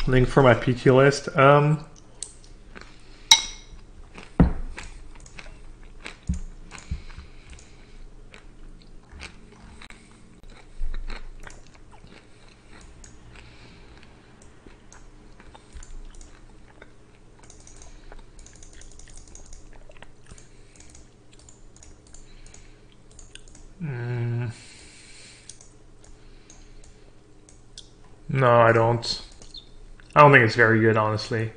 Link for my PT list. No, I don't. I don't think it's very good, honestly.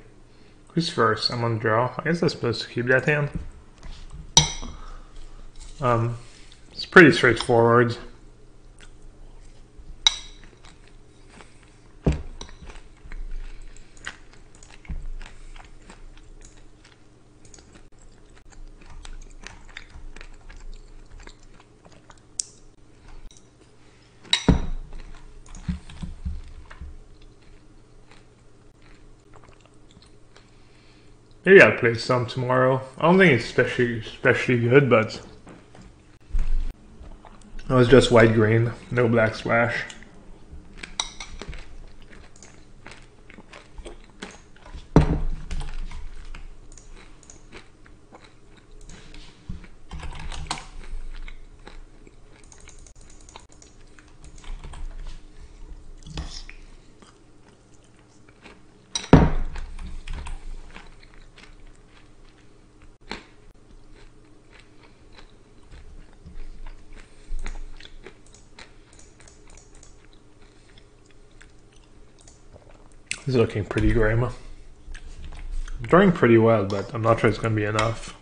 Who's first? I'm on draw. I guess I'm supposed to keep that hand. It's pretty straightforward. Maybe I'll play some tomorrow. I don't think it's especially good, but it was just white green, no black splash. This is looking pretty grim. I'm drawing pretty well, but I'm not sure it's going to be enough.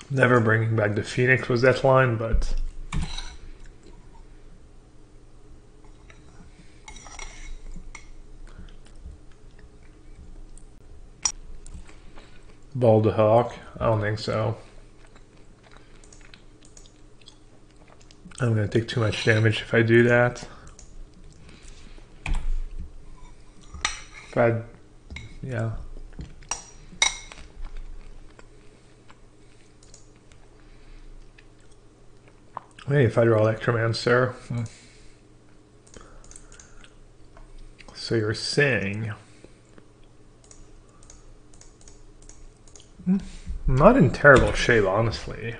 Never bringing back the Phoenix was that line, but Ball the Hawk? I don't think so. I'm gonna take too much damage if I do that. If I, yeah. Maybe if I draw Electromancer. So you're saying... I'm not in terrible shape, honestly.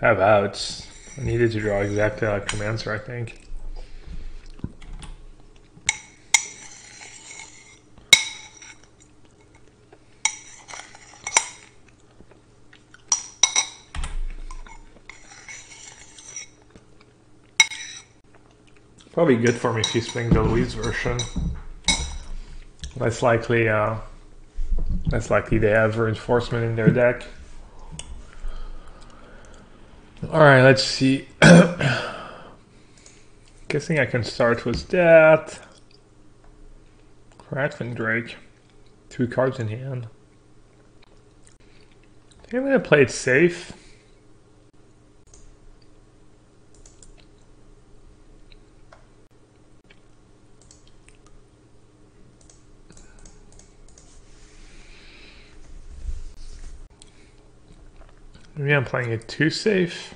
How about... I needed to draw exactly Electromancer, I think. Probably good for me if he's playing the Louise version. Less likely they have reinforcement in their deck. Alright, let's see. Guessing I can start with that. Crackling Drake. 2 cards in hand. I think I'm gonna play it safe. Maybe I'm playing it too safe.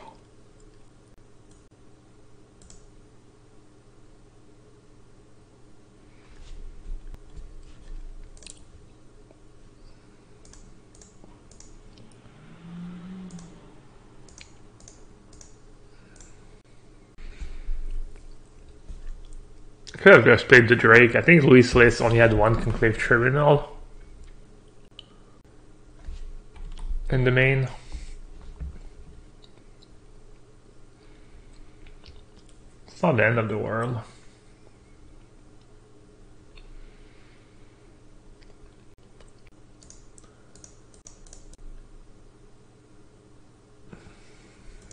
Could have just played the Drake. I think Louis List only had 1 Conclave Tribunal in the main. It's not the end of the world.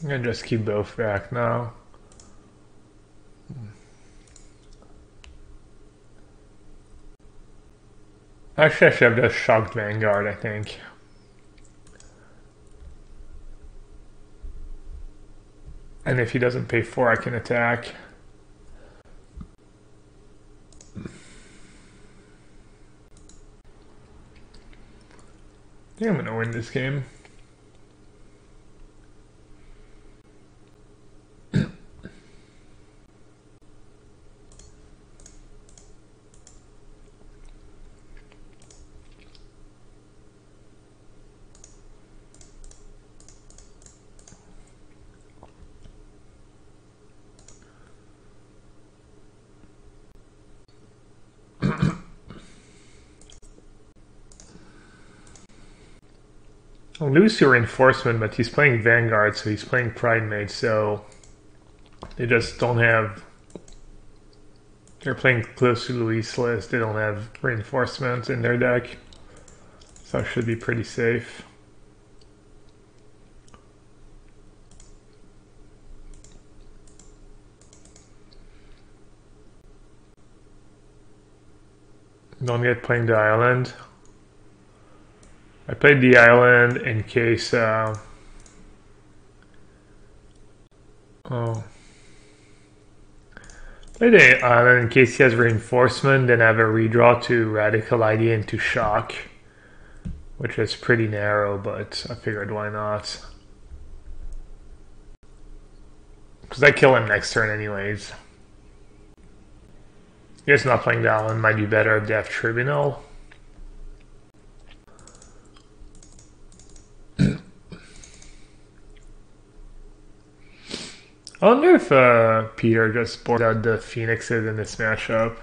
I'm gonna just keep both back now. Actually, I should have just shocked Vanguard, I think. And if he doesn't pay 4, I can attack. I think I'm gonna win this game. I'll lose to reinforcement, but he's playing Vanguard, so he's playing Pride Mage, so they just don't have. They're playing close to Luis list, they don't have reinforcements in their deck. So it should be pretty safe. Don't get playing the island. I played the island in case play the island in case he has reinforcement, then have a redraw to Radical Idea into Shock, which is pretty narrow, but I figured why not. Because I kill him next turn anyways. I guess not playing the island might be better if they have Tribunal. I wonder if Peter just bored out the Phoenixes in this matchup.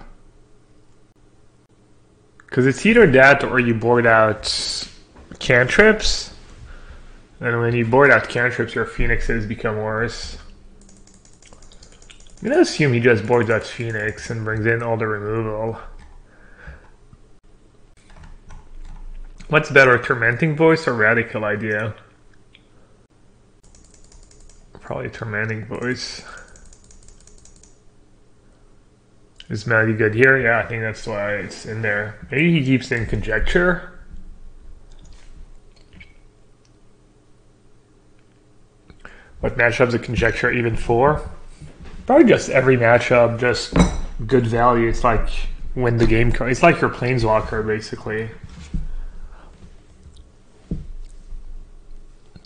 Because it's either that or you board out cantrips. And when you board out cantrips, your Phoenixes become worse. I'm going to assume he just boards out Phoenix and brings in all the removal. What's better, Tormenting Voice or Radical Idea? Probably Tormenting Voice. Is Melody good here? Yeah, I think that's why it's in there. Maybe he keeps in Conjecture. What matchups of Conjecture even for? Probably just every matchup, just good value. It's like win the game card. It's like your Planeswalker, basically.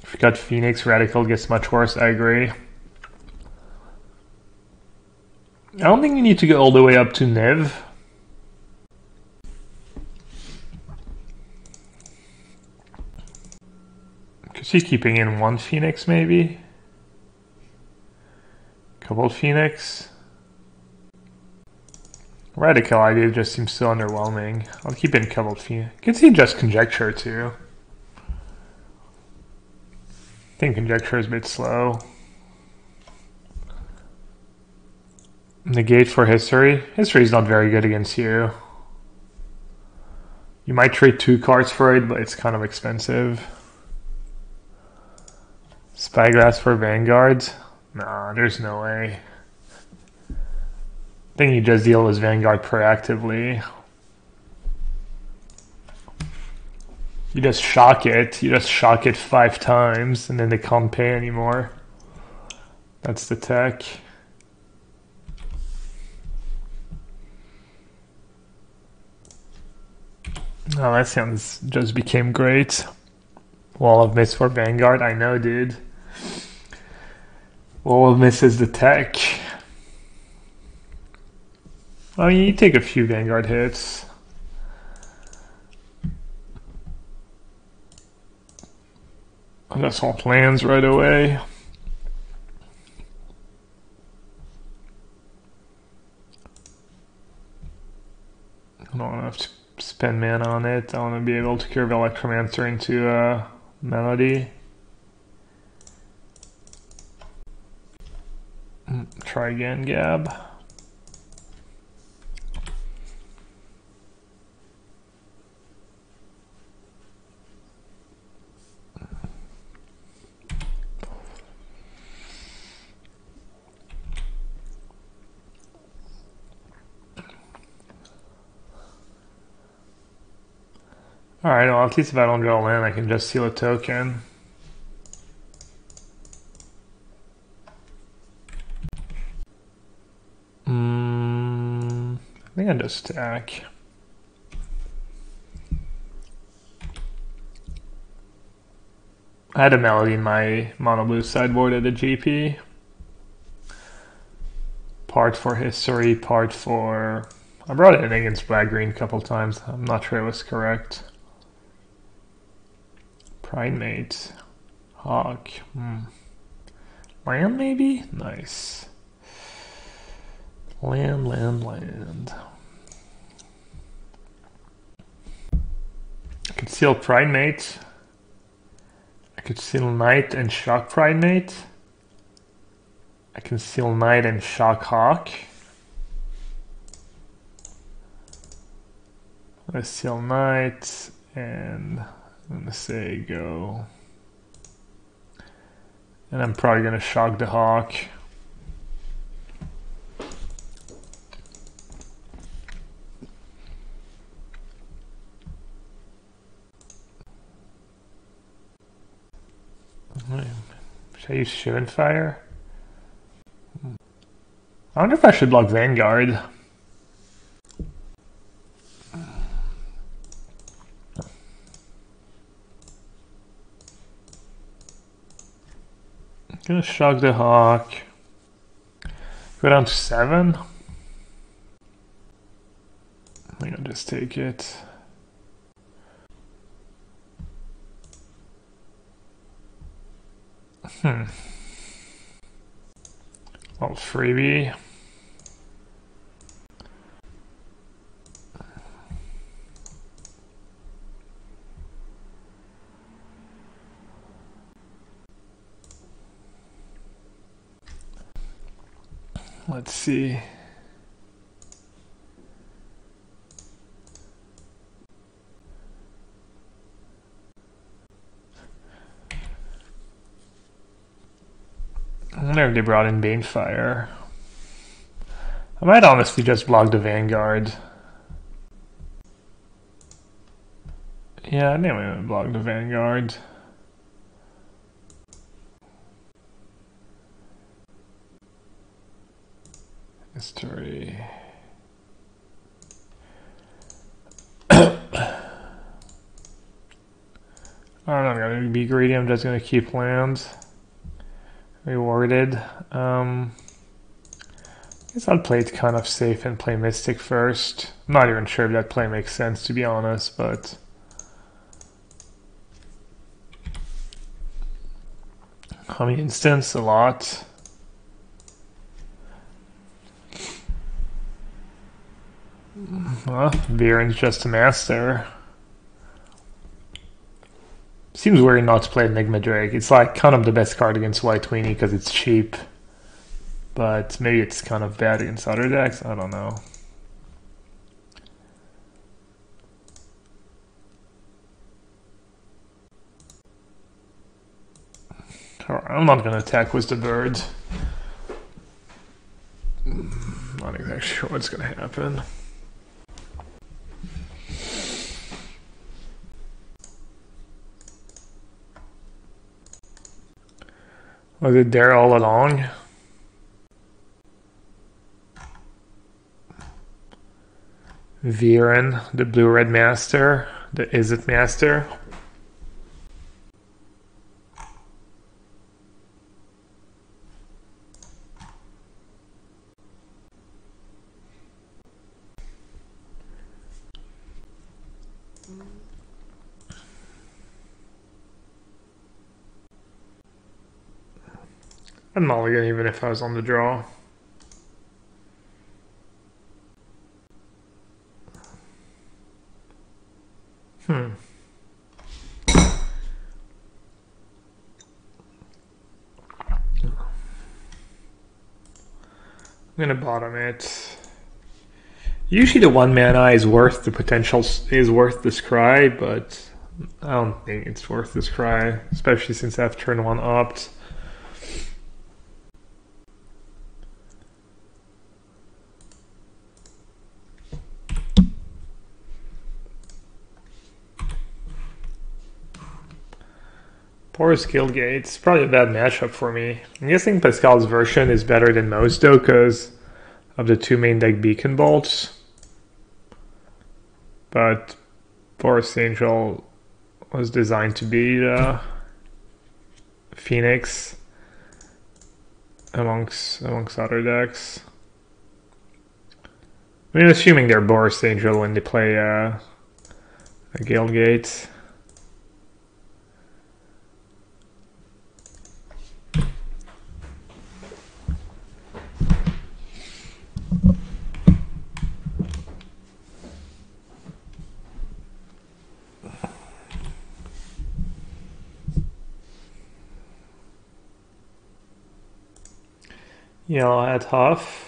If you got Phoenix, Radical gets much worse, I agree. I don't think you need to go all the way up to Nev. Because he's keeping in one Phoenix, maybe? Couple Phoenix. Radical Idea just seems so underwhelming. I'll keep in couple Phoenix. You can see just Conjecture, too. I think Conjecture is a bit slow. Negate for History. History is not very good against you. You might trade 2 cards for it, but it's kind of expensive. Spyglass for Vanguard. Nah, there's no way. I think you just deal with Vanguard proactively. You just shock it. You just shock it 5 times, and then they can't pay anymore. That's the tech. Oh, that sounds just became great. Wall of Mist for Vanguard. I know, dude. Wall of Mist is the tech. I mean, you take a few Vanguard hits. I just want lands right away. I don't want to have to spend mana on it. I want to be able to curve Electromancer into Melody. Try again, Gab. Alright, well, at least if I don't draw land, I can just seal a token. I think I just stack. I had a melody in my mono blue sideboard at the GP. Part for history, part for... I brought it in against black-green a couple times. I'm not sure it was correct. Primate. Hawk. Land, maybe? Nice. Land. I could seal Primate. I could seal Knight and Shock Primate. I can seal Knight and Shock Hawk. Let's seal Knight, and I'm gonna say go. And I'm probably gonna shock the Hawk. Should I use Shivan Fire? I wonder if I should block Vanguard. I'm gonna shock the Hawk. Go down to 7. I think I'll just take it. Well, freebie. Let's see. I wonder if they brought in Banefire. I might honestly just block the Vanguard. Yeah, I think I'm gonna block the Vanguard. History. I'm not gonna be greedy, I'm just gonna keep land. Rewarded. I guess I'll play it kind of safe and play Mystic first. I'm not even sure if that play makes sense, to be honest, but... How many instants? A lot. Well, Vierren's just a master. Seems weird not to play Enigma Drake. It's like kind of the best card against White Weenie because it's cheap. But maybe it's kind of bad against other decks. I don't know. I'm not going to attack with the bird. Not exactly sure what's going to happen. Was it there all along? Vierren, the blue-red master, the Izzet master. I'd mulligan even if I was on the draw. I'm gonna bottom it. Usually the 1 mana is worth the potential, is worth the scry, but I don't think it's worth the scry, especially since I have turn 1 opt. Porous Guildgate's probably a bad matchup for me. I'm guessing Pascal's version is better than most though because of the 2 main deck Beacon Bolts. But Porous Angel was designed to be Phoenix amongst other decks. I mean, assuming they're Boris Angel when they play a Guildgate. Yellowhat Huff.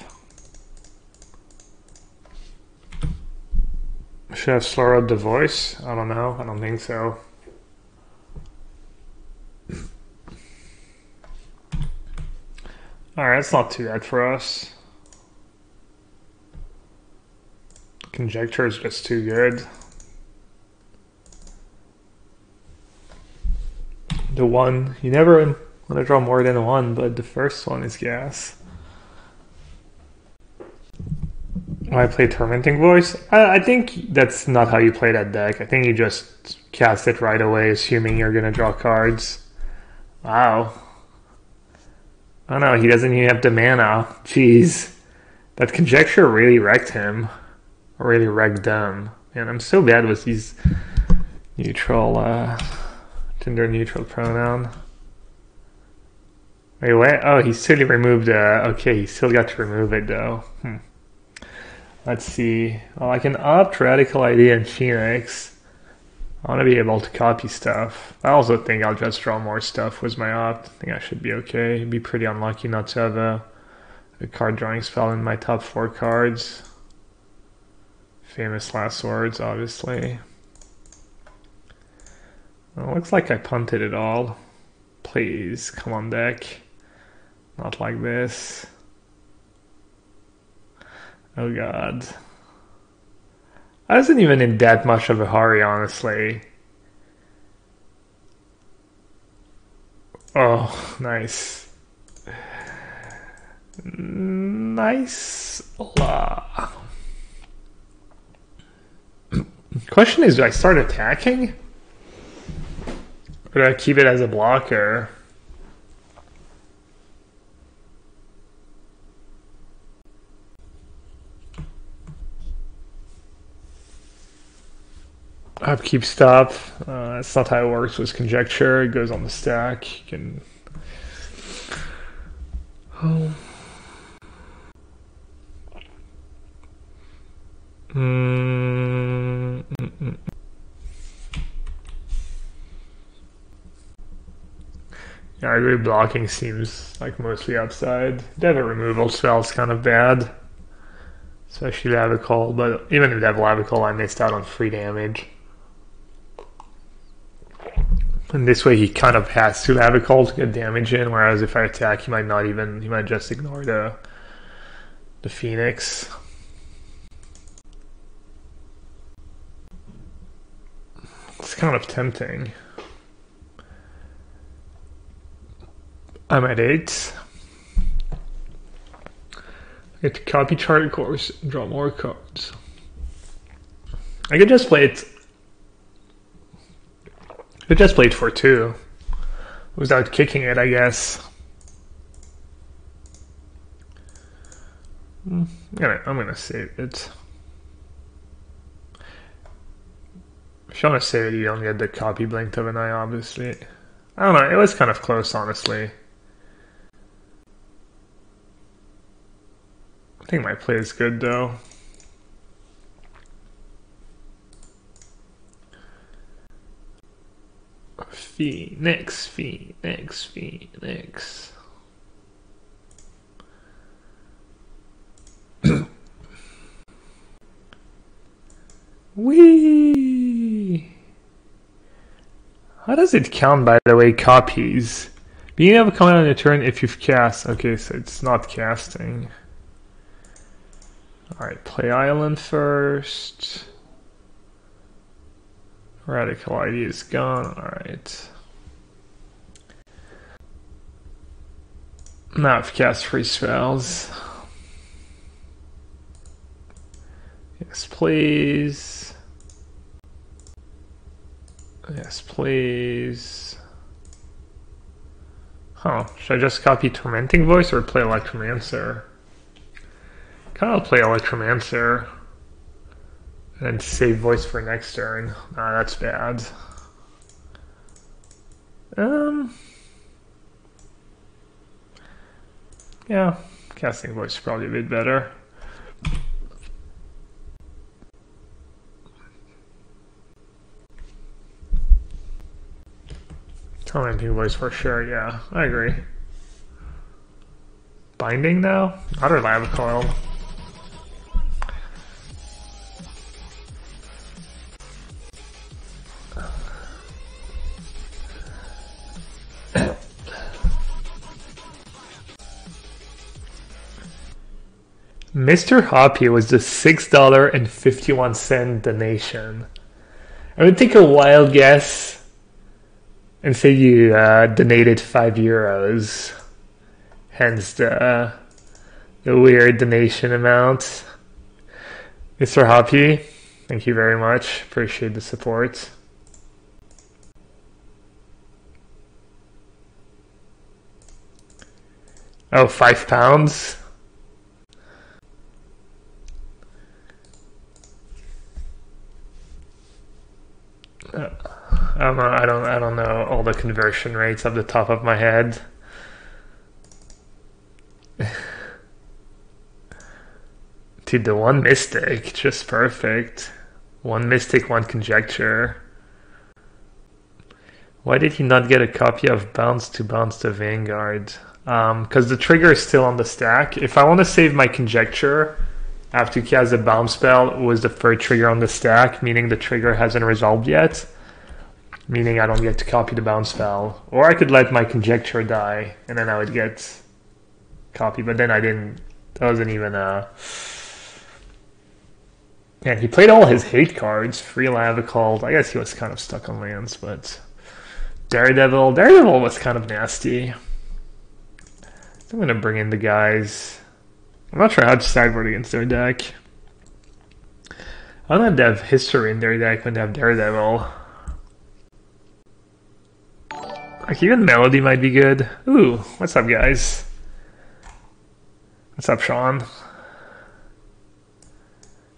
Should have slurred the voice? I don't know. I don't think so. Alright, it's not too bad for us. Conjecture is just too good. The one, you never want to draw more than one, but the first one is gas. I play Tormenting Voice. I think that's not how you play that deck. I think you just cast it right away, assuming you're going to draw cards. Wow. I don't know, he doesn't even have the mana. Jeez. That Conjecture really wrecked him. Or really wrecked them. And I'm so bad with these neutral, gender-neutral pronoun. Wait, what? Oh, he still removed, okay, he still got to remove it, though. Let's see. Well, I can opt Radical Idea and Phoenix. I want to be able to copy stuff. I also think I'll just draw more stuff with my opt. I think I should be okay. It'd be pretty unlucky not to have a card drawing spell in my top 4 cards. Famous last words, obviously. Well, looks like I punted it all. Please, come on deck. Not like this. Oh god. I wasn't even in that much of a hurry, honestly. Oh, nice. Nice. Question is, do I start attacking? Or do I keep it as a blocker? Upkeep stop. That's not how it works with Conjecture. It goes on the stack. You can. Oh. Yeah, I agree. Blocking seems like mostly upside. They have a removal spell, it's kind of bad. Especially Lavical, but even if they have Lavical, I missed out on free damage. And this way he kind of has to Lavical to get damage in, whereas if I attack he might just ignore the Phoenix. It's kind of tempting. I'm at 8. I get to copy Charted Course and draw more cards. I could just play it. I could just play it for 2 without kicking it, I guess. I'm gonna save it. If you want to save it, you don't get the copy Blink of an Eye, obviously. I don't know, it was kind of close, honestly. I think my play is good, though. Phoenix. Whee! How does it count, by the way, copies? Being able to comment on your turn if you've cast. Okay, so it's not casting. Alright, play Island first. Radical Idea is gone. Alright. Now I've cast 3 spells. Yes, please. Yes, please. Huh, should I just copy Tormenting Voice or play Electromancer? Kind of play Electromancer. And then save Voice for next turn. Ah, that's bad. Yeah, casting Voice is probably a bit better. Tormenting Voice for sure, yeah, I agree. Binding now? Other Lava Coil. Mr. Hoppy was the $6.51 donation. I would take a wild guess and say you donated €5. Hence the weird donation amount. Mr. Hoppy, thank you very much. Appreciate the support. Oh, £5? I don't know all the conversion rates off the top of my head. Dude, the one Mystic, just perfect. One Mystic, one Conjecture. Why did he not get a copy of Bounce to Vanguard? Because the trigger is still on the stack. If I want to save my Conjecture after he has a Bounce spell, it was the third trigger on the stack, meaning the trigger hasn't resolved yet. Meaning I don't get to copy the Bounce spell. Or I could let my Conjecture die, and then I would get copy, but then I didn't. That wasn't even Yeah, he played all his hate cards. Free Lava Cult. I guess he was kind of stuck on lands, but Daredevil was kind of nasty. So I'm gonna bring in the guys. I'm not sure how to sideboard against their deck. I don't have to have history in their deck when they have Daredevil. Like even Melody might be good. Ooh, what's up, guys? What's up, Sean?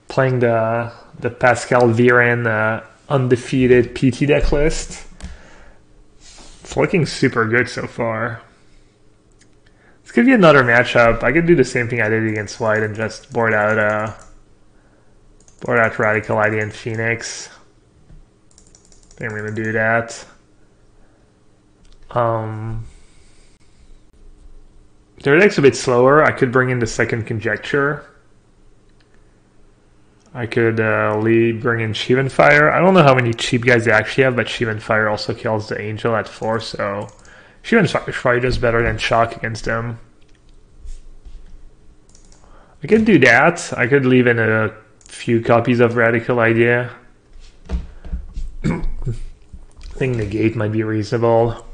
Playing the Pascal Vierren undefeated PT deck list. It's looking super good so far. This could be another matchup. I could do the same thing I did against White and just board out Radical Idea and Phoenix. I think I'm gonna do that. Their deck's a bit slower. I could bring in the second Conjecture. I could bring in Shivan Fire. I don't know how many cheap guys they actually have, but Shivan Fire also kills the Angel at 4, so Shivan Fire probably does better than Shock against them. I could do that. I could leave in a few copies of Radical Idea. I think Negate might be reasonable.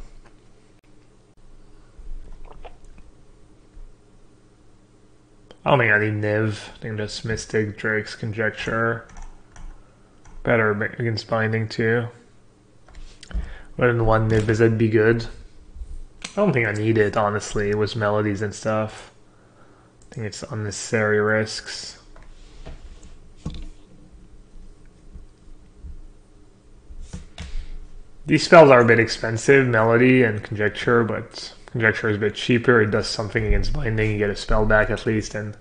I don't think I need Niv. I think just Mystic, Drake's Conjecture. Better against Binding too. But in one Niv, Izzet be good. I don't think I need it, honestly. It was melodies and stuff. I think it's unnecessary risks. These spells are a bit expensive, Melody and Conjecture, but Conjecture is a bit cheaper. It does something against Binding. You get a spell back at least, and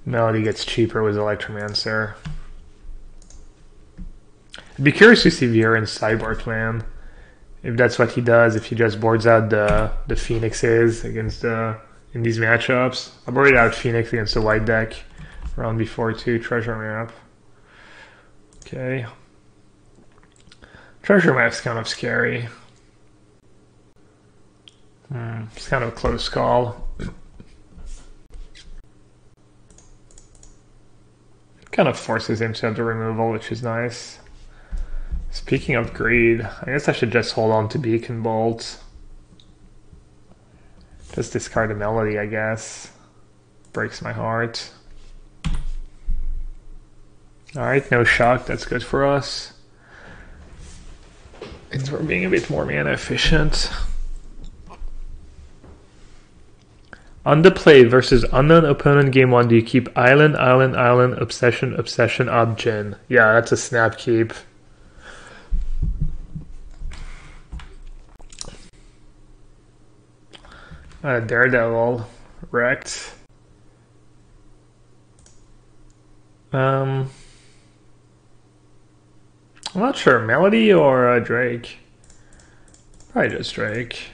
Melody gets cheaper with Electromancer. I'd be curious to see Vierren's sideboard plan. If that's what he does, if he just boards out the Phoenixes against in these matchups. I boarded out Phoenix against the White deck round before too, Treasure Map. Okay. Treasure Map's kind of scary. It's kind of a close call. Kind of forces him to have the removal, which is nice. Speaking of greed, I guess I should just hold on to Beacon Bolt. Just discard a Melody, I guess. Breaks my heart. Alright, no Shock, that's good for us. Means we're being a bit more mana efficient. On the play versus unknown opponent game 1, do you keep island, island, island, obsession, obsession, obgyn? Yeah, that's a snap keep. Daredevil. Wrecked. I'm not sure. Melody or Drake? Probably just Drake.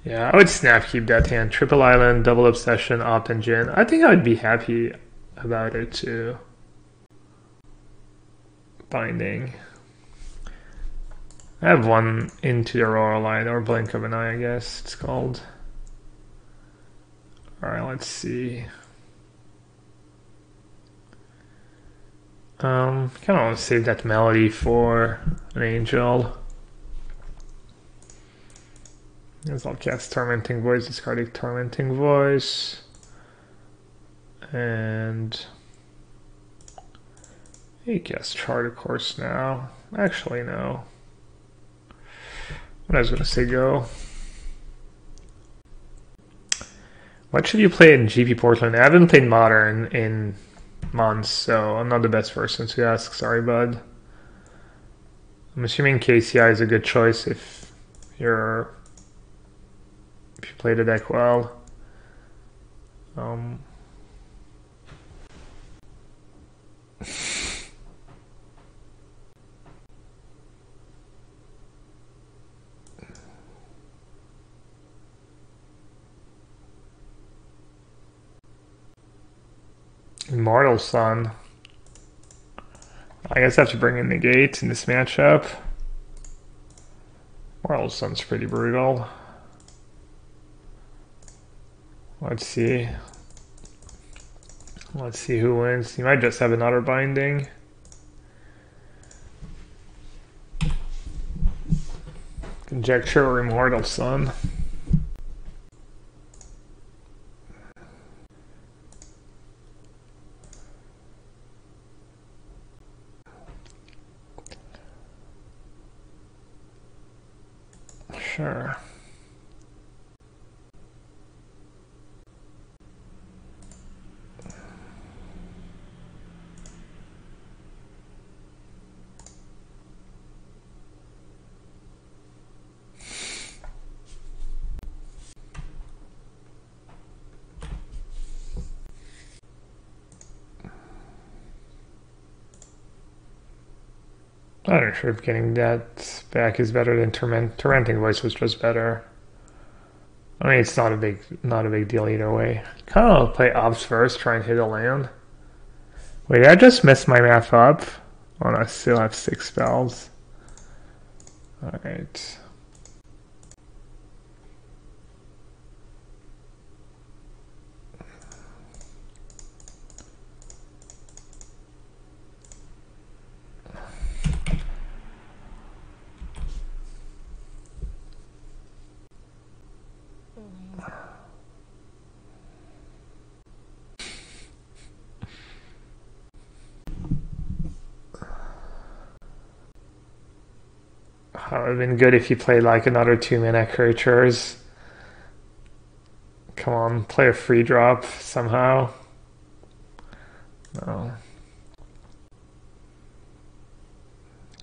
Yeah, I would snap keep that hand. Triple Island, Double Obsession, Opt, and Jin. I think I would be happy about it too. Binding. I have one into the Aurora line, or Blink of an Eye, I guess it's called. Alright, let's see. Kind of want to save that Melody for an Angel. As I'll cast Tormenting Voice, discarding Tormenting Voice. And he casts Chart of Course now. Actually, no. What I was going to say, go. What should you play in GP Portland? I haven't played Modern in months, so I'm not the best person to ask. Sorry, bud. I'm assuming KCI is a good choice if you play the deck well. Immortal Sun. I guess I have to bring in Negate in this matchup. Immortal Sun's pretty brutal. Let's see. Let's see who wins. You might just have another binding. Conjecture or Immortal Sun. Sure. I'm not sure if getting that back is better than Tormenting Voice was just better. I mean, it's not a big deal either way. Kind of want to play Ops first, try and hit a land. Wait, I just messed my math up. Oh, I still have 6 spells. Alright. It would have been good if you played like another 2-mana creatures. Come on, play a free drop somehow. No.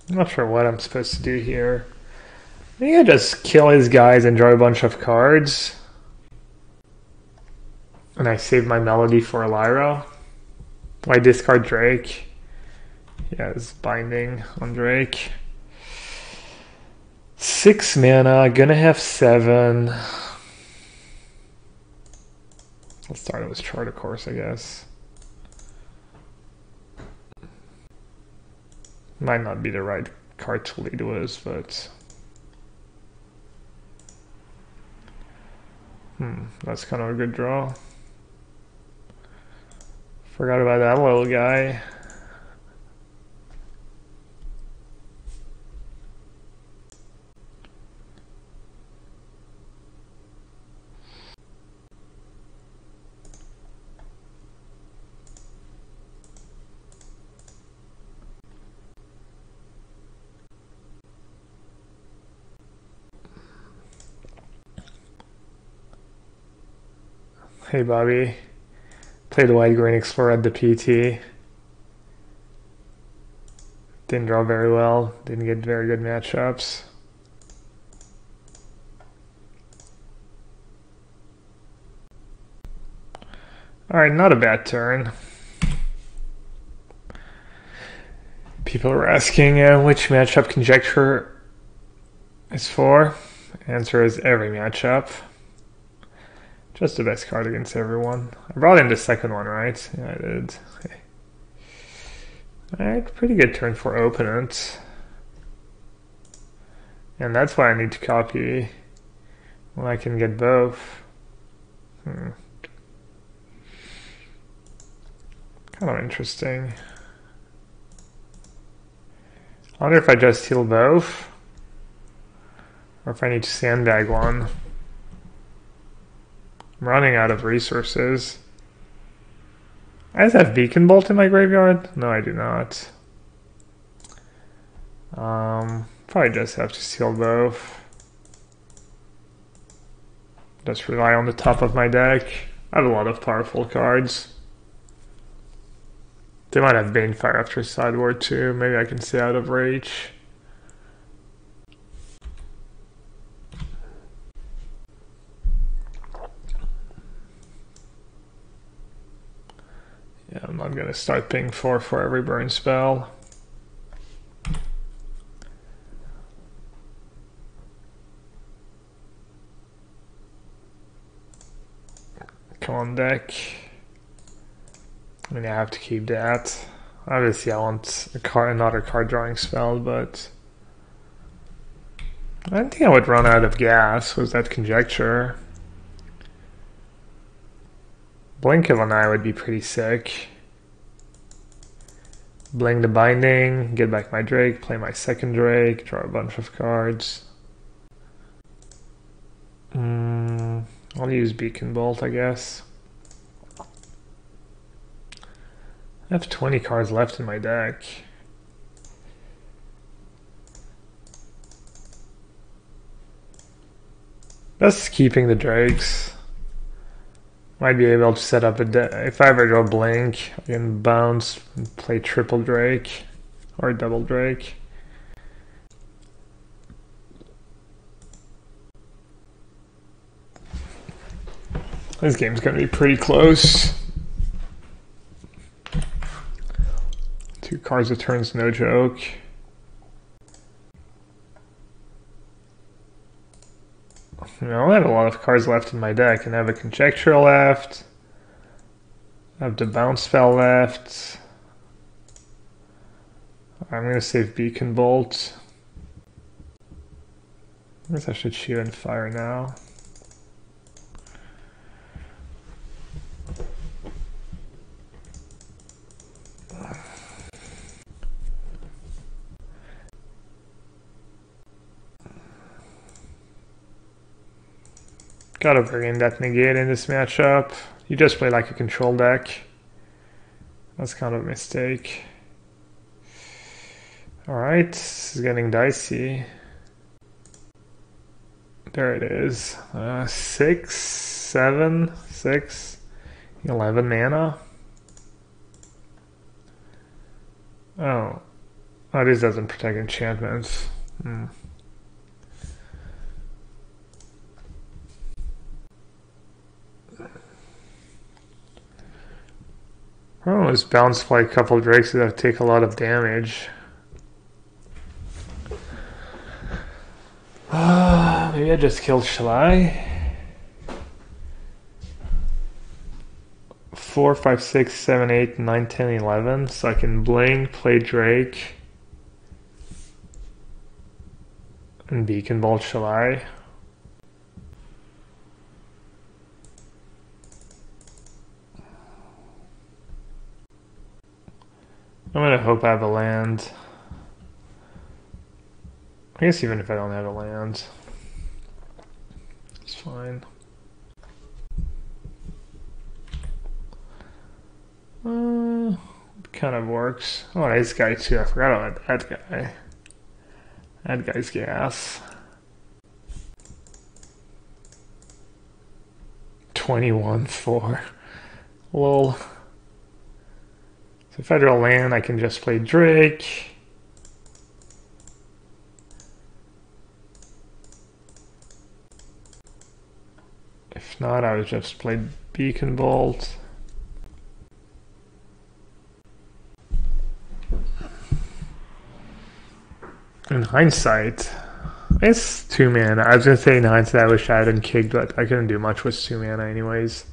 I'm not sure what I'm supposed to do here. I think I just kill his guys and draw a bunch of cards. And I save my Melody for Lyra. Why discard Drake? Yeah, it's binding on Drake. 6 mana, gonna have 7. Let's start with Chart of Course, I guess. Might not be the right card to lead with, but... that's kind of a good draw. Forgot about that little guy. Hey Bobby. Played White Green Explorer at the PT. Didn't draw very well. Didn't get very good matchups. Alright, not a bad turn. People are asking which matchup conjecture is for. Answer is every matchup. Just the best card against everyone. I brought in the second one, right? Yeah, I did. Okay. Alright, pretty good turn for opponent. And that's why I need to copy when I can get both. Kind of interesting. I wonder if I just heal both, or if I need to sandbag one. I'm running out of resources. I just have Beacon Bolt in my graveyard? No, I do not. Probably just have to steal both. Just rely on the top of my deck. I have a lot of powerful cards. They might have Banefire after sideboard too. Maybe I can stay out of reach. Yeah, I'm not gonna start paying 4 for every burn spell. Come on, deck. I mean, I have to keep that. Obviously, I want another card drawing spell, but I didn't think I would run out of gas. Was that conjecture? Blink of an Eye would be pretty sick. Blink the Binding, get back my Drake, play my second Drake, draw a bunch of cards. I'll use Beacon Bolt, I guess. I have 20 cards left in my deck. Just keeping the Drakes. Might be able to set up a deck. If I ever draw Blink, I can bounce and play triple Drake or double Drake. This game's gonna be pretty close. 2 cards a turn's no joke. I only have a lot of cards left in my deck, and I have a Conjecture left. I have the Bounce spell left. I'm gonna save Beacon Bolt. I guess I should shoot and fire now. Gotta bring in that negate in this matchup. You just play like a control deck. That's kind of a mistake. Alright, this is getting dicey. There it is. 6, 7, 6, 11 mana. Oh, this doesn't protect enchantments. Oh, this bounce play a couple Drakes that take a lot of damage. Maybe I just killed Shalai. 4, 5, 6, 7, 8, 9, 10, 11. So I can blink, play Drake, and Beacon Bolt Shalai. I'm gonna hope I have a land. I guess even if I don't have a land, it's fine. It kind of works. Oh, this guy too. I forgot about that guy. That guy's gas. 21-4. Lol. So federal land, I can just play Drake. If not, I would just play Beacon Bolt. In hindsight, it's 2 mana. I was gonna say in hindsight I wish I hadn't kicked, but I couldn't do much with 2 mana anyways.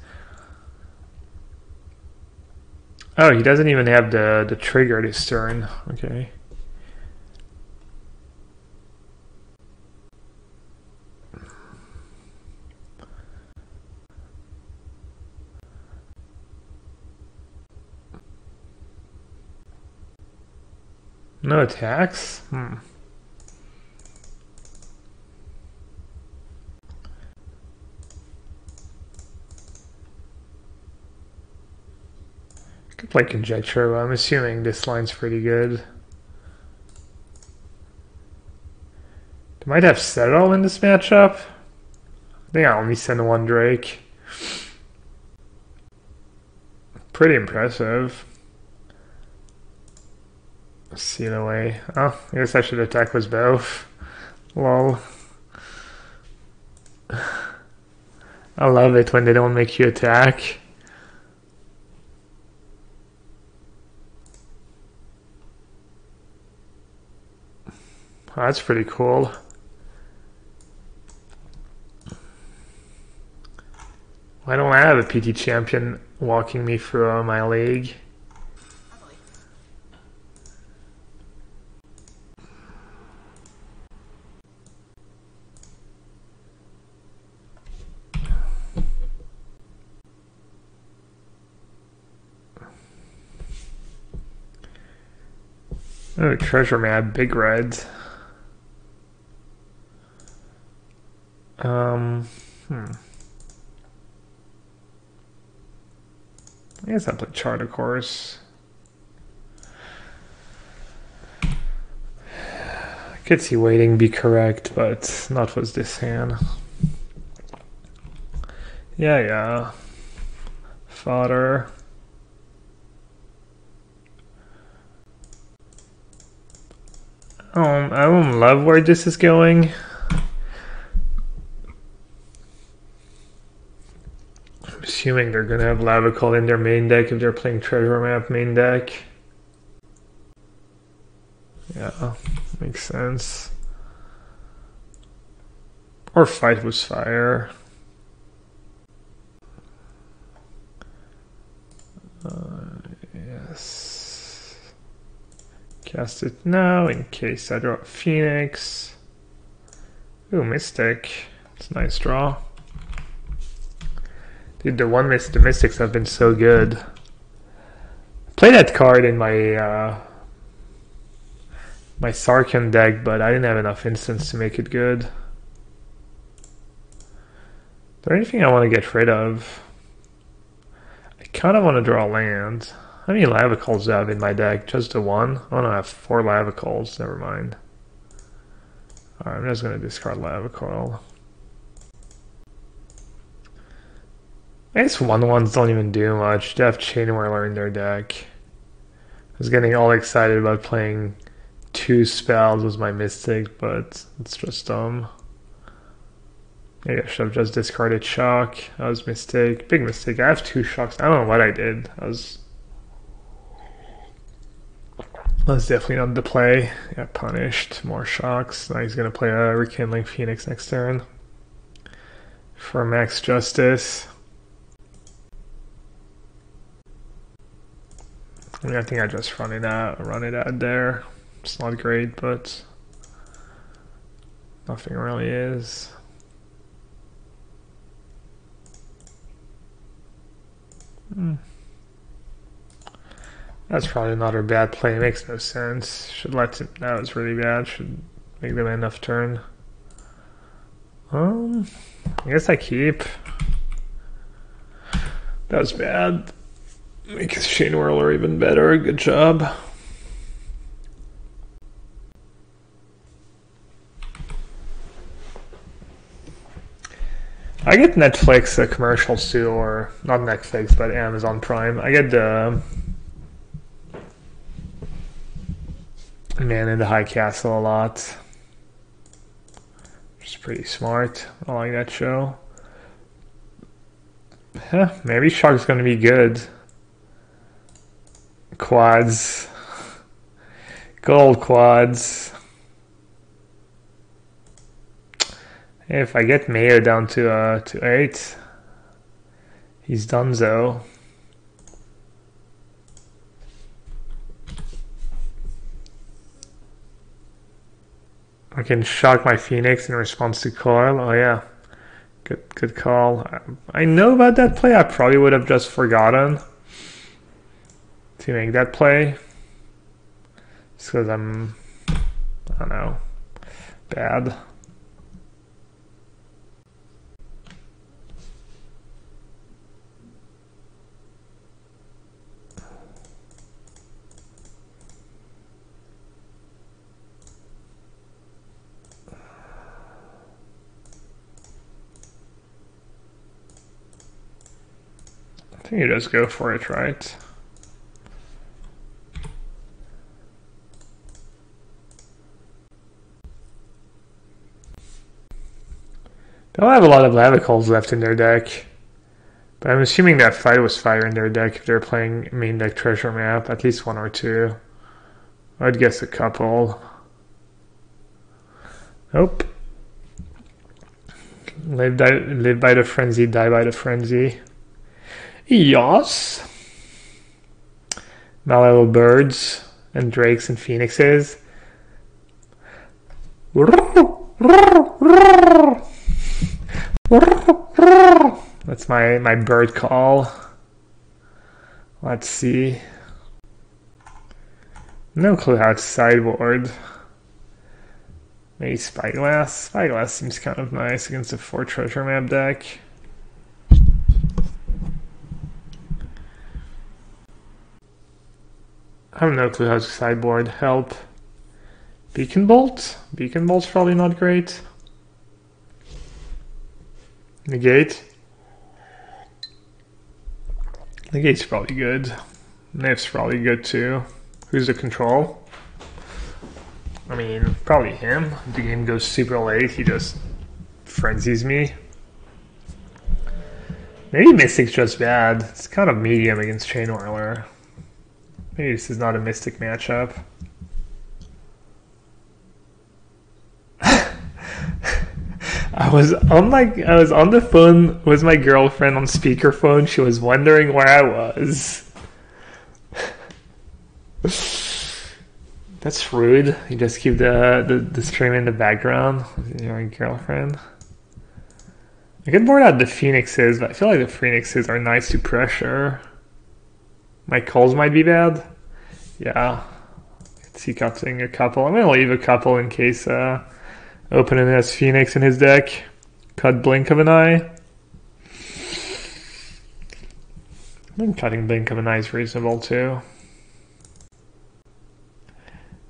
Oh, he doesn't even have the trigger this turn. Okay. No attacks? Could play Conjecture, but I'm assuming this line's pretty good. They might have Settle in this matchup. I think I only send 1 Drake. Pretty impressive. Seal away. Oh, I guess I should attack with both. Lol. I love it when they don't make you attack. Oh, that's pretty cool. Why don't I have a PT champion walking me through my league? Oh, treasure map, big red. I guess I'll play Chart, of course. I could see waiting be correct, but not with this hand. Yeah. Fodder. I don't love where this is going. I'm assuming they're gonna have Lava Call in their main deck if they're playing Treasure Map main deck. Yeah, makes sense. Or Fight with Fire. Yes. Cast it now in case I draw a Phoenix. Ooh, Mystic. It's a nice draw. Dude, the Mystics have been so good. I played that card in my my Sarkhan deck, but I didn't have enough instants to make it good. Is there anything I want to get rid of? I kind of want to draw land. How many Lava Calls do I have in my deck? Just the 1? Oh no, I have 4 Lava Calls. Never mind. Alright, I'm just going to discard Lava Call. I guess 1/1s don't even do much. They have Chain Whirler in their deck. I was getting all excited about playing 2 spells with my Mystic, but it's just dumb. Maybe I should have just discarded Shock. That was a mistake. Big mistake. I have 2 Shocks. I don't know what I did. That's definitely not the play. Yeah, punished. More Shocks. Now he's going to play a Rekindling Phoenix next turn. For max justice. I mean, I think I just run it out there. It's not great, but nothing really is. That's probably not a bad play. It makes no sense. Should let him. That was really bad. Should make them end of turn. I guess I keep. That was bad. Make his Chain Whirler even better. Good job. I get Netflix commercials too, or not Netflix, but Amazon Prime. I get the Man in the High Castle a lot. Which is pretty smart. I like that show. Maybe Shark's gonna be good. Quads. Gold quads. If I get Mayo down to 8, he's donezo. I can shock my Phoenix in response to Coil. Oh yeah, good call. I know about that play. I probably would have just forgotten to make that play. Just because I don't know, bad. I think you just go for it, right? They don't have a lot of Lavicals left in their deck. But I'm assuming that Fight was Fire in their deck if they're playing main deck treasure map. At least one or two. I'd guess a couple. Nope. Live by the frenzy, die by the frenzy. Yes. Malleable birds and drakes and phoenixes. That's my bird call. Let's see. No clue how it's sideboard. Maybe Spyglass. Spyglass seems kind of nice against a 4 treasure map deck. I have no clue how to sideboard. Help. Beacon Bolt? Beacon Bolt's probably not great. Negate. Negate's probably good. Naif's probably good too. Who's the control? I mean, probably him. If the game goes super late, he just frenzies me. Maybe Mystic's just bad. It's kind of medium against Chain Whirler. Maybe this is not a Mystic matchup. I was on the phone with my girlfriend on speakerphone. She was wondering where I was. That's rude. You just keep the stream in the background with your girlfriend. I get bored out the Phoenixes, but I feel like the Phoenixes are nice to pressure. My calls might be bad. Yeah. Teacupping a couple. I'm gonna leave a couple in case opening has Phoenix in his deck. Cut Blink of an Eye. I think cutting Blink of an Eye is reasonable too.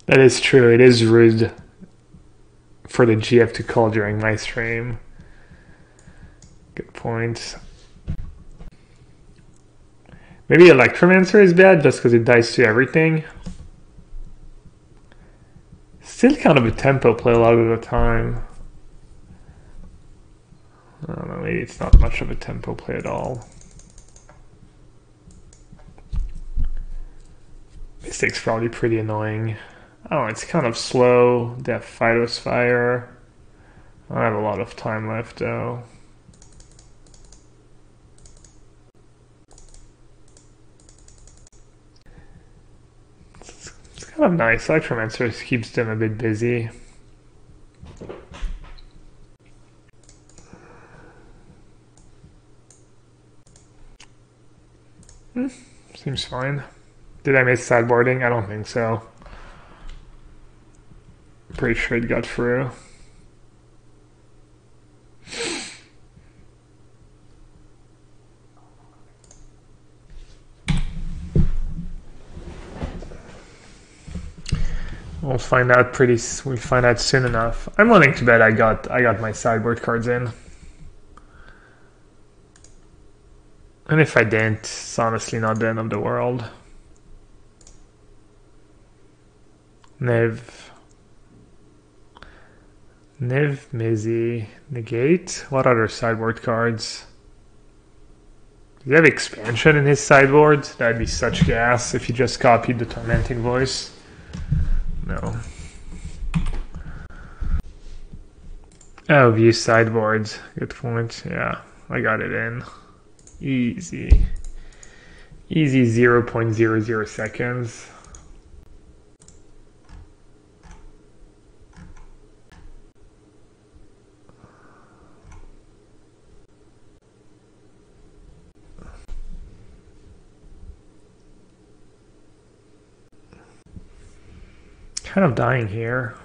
That is true. It is rude for the GF to call during my stream. Good point. Maybe Electromancer is bad just because it dies to everything. Still kind of a tempo play a lot of the time. I don't know, maybe it's not much of a tempo play at all. Mystic's probably pretty annoying. Oh, it's kind of slow. They have Phytos Fire. I don't have a lot of time left though. It's kind of nice. Electromancer keeps them a bit busy. Seems fine. Did I miss sideboarding? I don't think so. Pretty sure it got through. We'll find out soon enough. I'm willing to bet I got my sideboard cards in. And if I didn't, it's honestly not the end of the world. Niv, Mizzy, Negate. What other sideboard cards? Does he have expansion in his sideboard? That'd be such gas if he just copied the Tormenting Voice. No. Oh, view sideboards. Good point. Yeah, I got it in. Easy. Easy 0.00 seconds. Kind of dying here.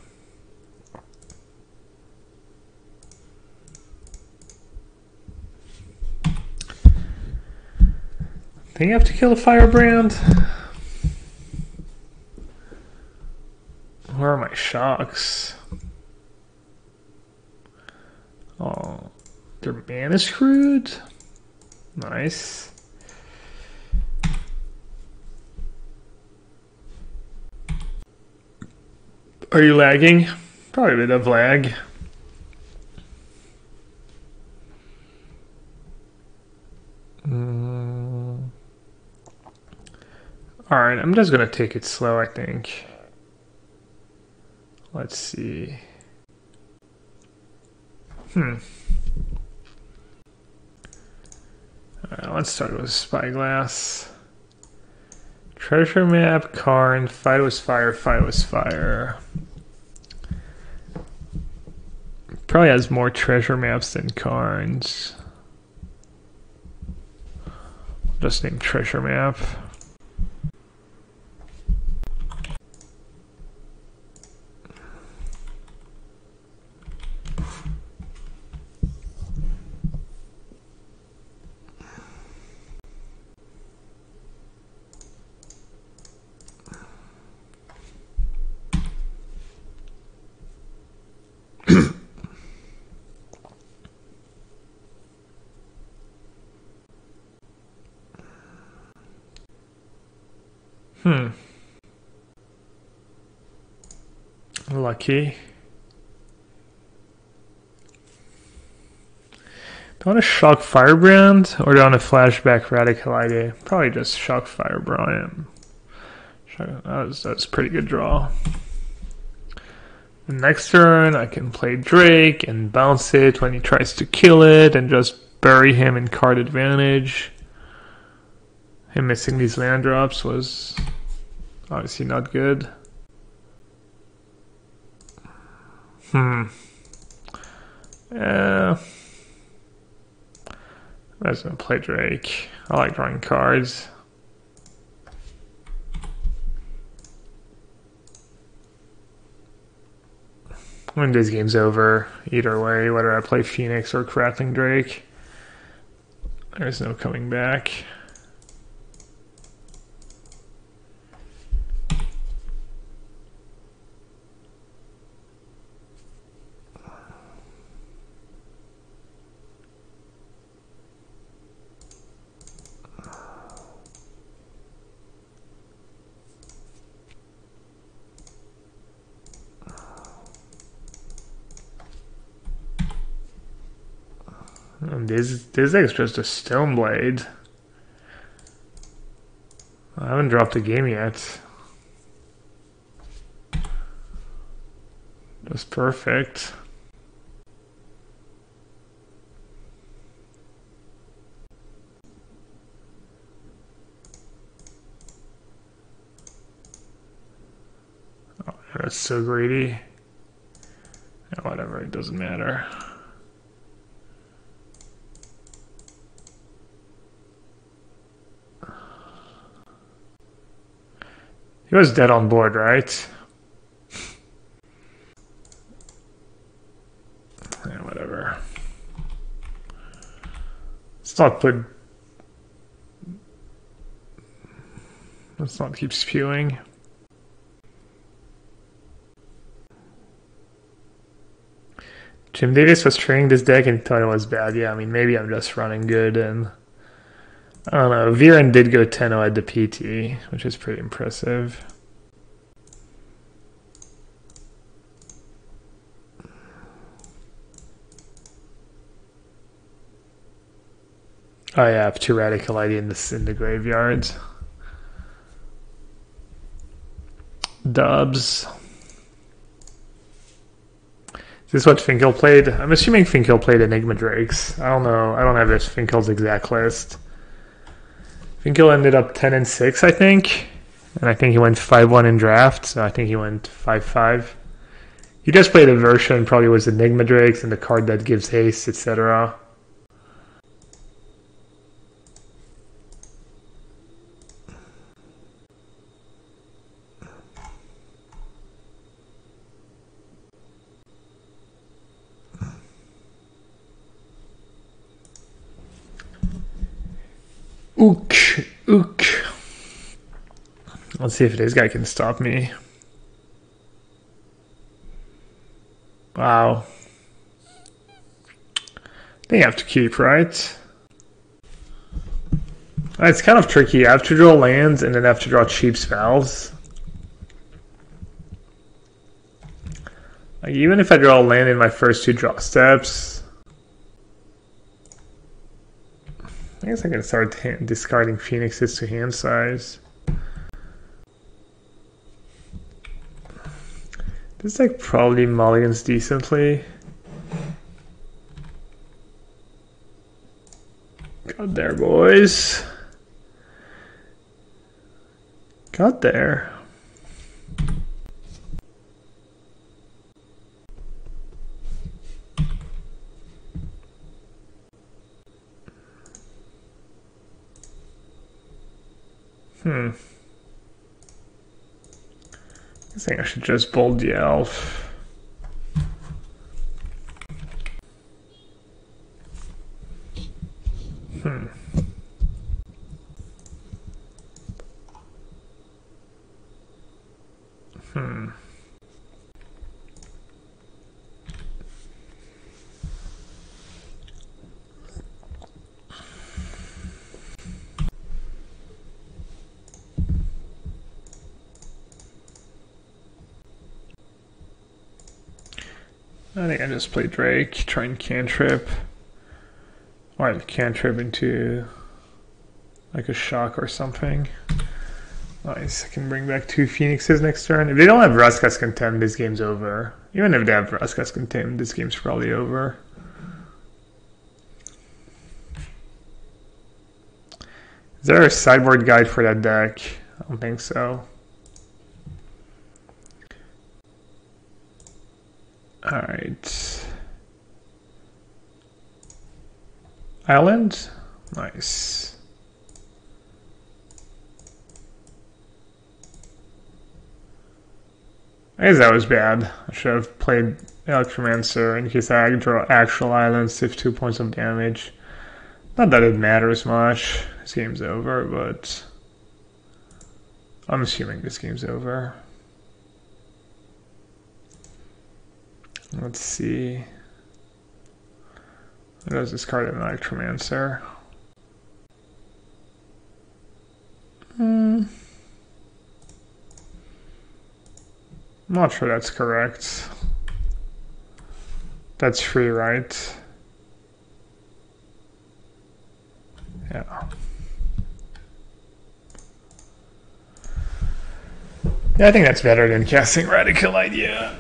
Think you have to kill a firebrand? Where are my shocks? Oh, their mana screwed? Nice. Are you lagging? Probably a bit of lag. Alright, I'm just gonna take it slow, I think. Let's see. Alright, let's start with Spyglass. Treasure map, Karn, fight was fire, fight was fire. Probably has more treasure maps than Karns. Just name treasure map. Lucky. Do I want to shock Firebrand or do I want to flashback Radical Idea? Probably just shock Firebrand. That's a pretty good draw. The next turn I can play Drake and bounce it when he tries to kill it and just bury him in card advantage. Him missing these land drops was obviously not good. Yeah. I'm just gonna play Drake. I like drawing cards. When this game's over, either way, whether I play Phoenix or Crackling Drake, there's no coming back. And this deck's just a Stone Blade. I haven't dropped a game yet. Just perfect. Oh, that's so greedy. Yeah, whatever, it doesn't matter. He was dead on board, right? Yeah, whatever. Let's not put... Let's not keep spewing. Jim Davis was training this deck and thought it was bad. Yeah, I mean, maybe I'm just running good and I don't know. Vierren did go 10-0 at the PT, which is pretty impressive. Oh yeah, I have 2 radical ID in the graveyard. Dubs. Is this what Finkel played? I'm assuming Finkel played Enigma Drakes. I don't know. I don't have this Finkel's exact list. Finkel ended up 10-6, I think. And I think he went 5-1 in draft, so I think he went 5-5. He just played a version, probably was Enigma Drakes and the card that gives haste, etc. Ook, ook. Let's see if this guy can stop me. Wow. They have to keep, right? It's kind of tricky. I have to draw lands and then I have to draw cheap spells. Like, even if I draw a land in my first 2 draw steps, I guess I can start discarding phoenixes to hand size. This deck probably mulligans decently. Got there, boys. Got there. I think I should just bold the elf. I think I just play Drake, try and cantrip. Or cantrip into like a shock or something. Nice, I can bring back 2 phoenixes next turn. If they don't have Vraska's Contempt, this game's over. Even if they have Vraska's Contempt, this game's probably over. Is there a sideboard guide for that deck? I don't think so. Alright. Island? Nice. I guess that was bad. I should have played Electromancer in case I draw actual islands, save 2 points of damage. Not that it matters much. This game's over, but I'm assuming this game's over. Let's see. What does this card an Electromancer? I'm not sure that's correct. That's free, right? Yeah. Yeah, I think that's better than casting Radical Idea.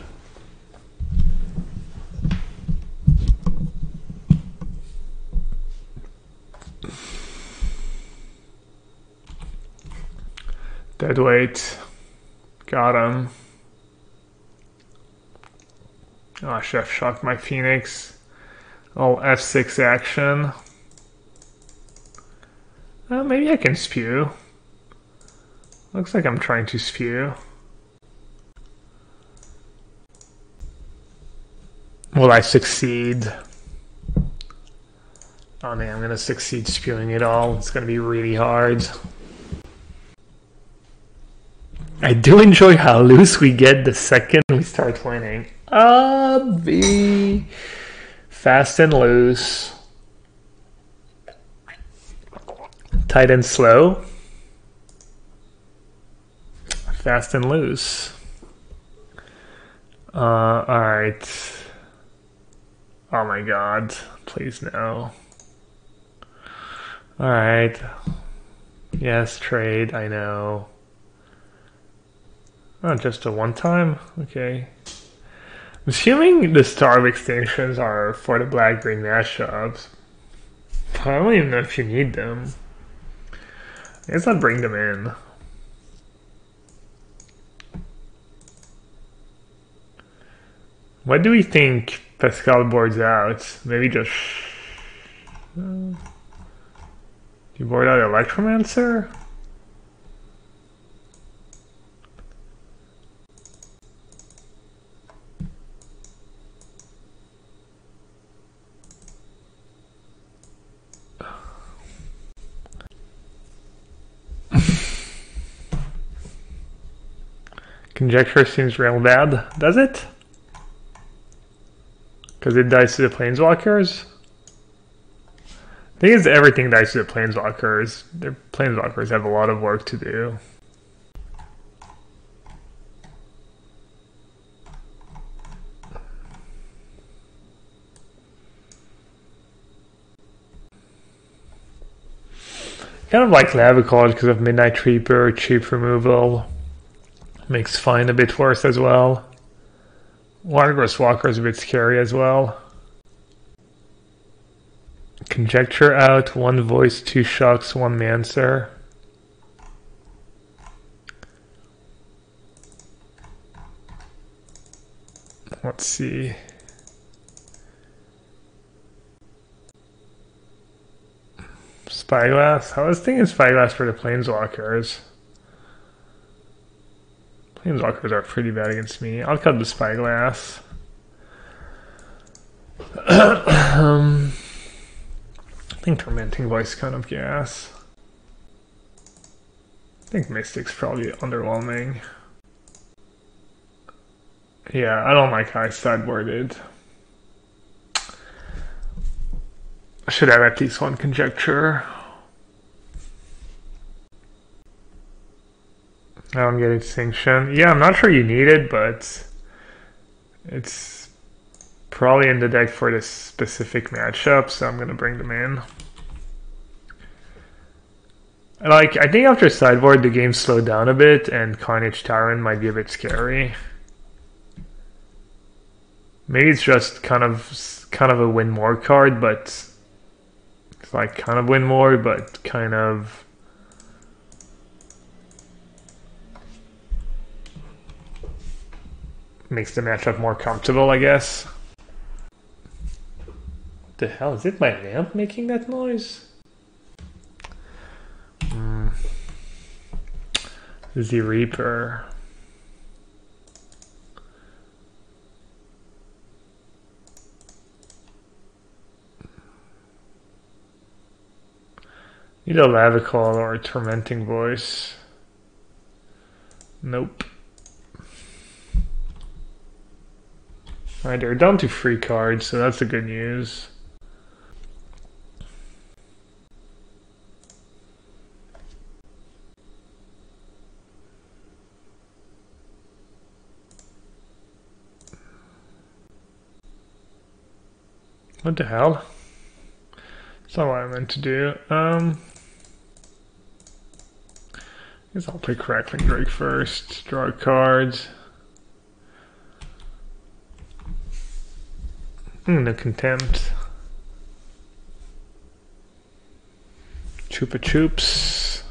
Deadweight. Got him. Oh, I should have shocked my Phoenix. Oh, F6 action. Maybe I can spew. Looks like I'm trying to spew. Will I succeed? Oh man, I'm gonna succeed spewing it all. It's gonna be really hard. I do enjoy how loose we get the second we start winning. Be fast and loose. Tight and slow. Fast and loose. Alright. Oh my god. Please no. Alright. Yes, trade, I know. Oh, just a one time? Okay. I'm assuming the Star of Extinctions are for the black-green matchups. I don't even know if you need them. I guess I'll bring them in. What do we think Pascal boards out? Maybe just... do you board out Electromancer? Conjecture seems real bad, does it? Because it dies to the Planeswalkers? The thing is, everything dies to the Planeswalkers. Their Planeswalkers have a lot of work to do. Kind of like Lavicard because of Midnight Reaper, cheap removal. Makes Fine a bit worse as well. Watergrowth Walker is a bit scary as well. Conjecture out, 1 voice, 2 shocks, 1 Mancer. Let's see. Spyglass? I was thinking Spyglass for the Planeswalkers. Planeswalkers are pretty bad against me. I'll cut the Spyglass. I think Tormenting Voice kind of gas. I think Mystic's probably underwhelming. Yeah, I don't like how I sideboarded. I should have at least 1 Conjecture. Now I'm getting Extinction. Yeah, I'm not sure you need it, but it's probably in the deck for this specific matchup, so I'm gonna bring them in. I think after sideboard the game slowed down a bit, and Carnage Tyrant might be a bit scary. Maybe it's just kind of a win more card, but it's like kind of win more, but kind of. Makes the matchup more comfortable, I guess. What the hell? Is it my lamp making that noise? The Reaper. Need a Lavicol or a Tormenting Voice. Nope. Alright, they're down to 3 cards, so that's the good news. What the hell? That's not what I meant to do. I guess I'll play Crackling Drake first. Draw a card. No Contempt. Chupa Chups.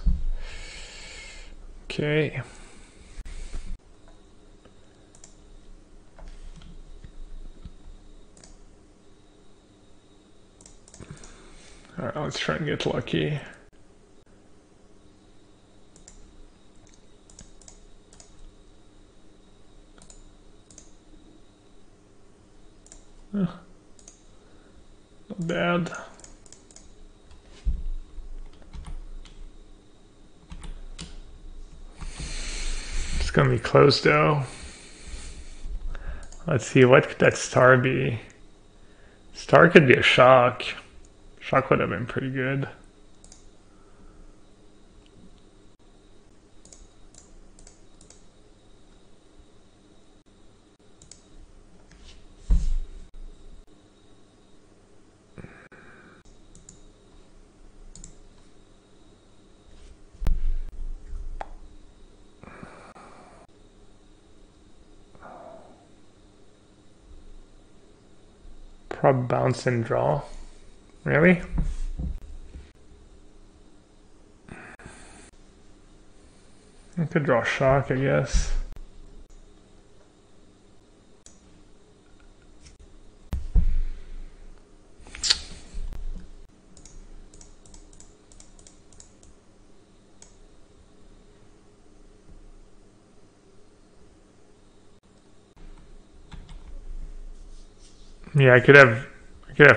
Okay. Alright, let's try and get lucky. Not bad. It's gonna be close though. Let's see, what could that star be? Star could be a shock. Shock would have been pretty good. Prob bounce and draw. Really? I could draw shock, I guess. Yeah, I could have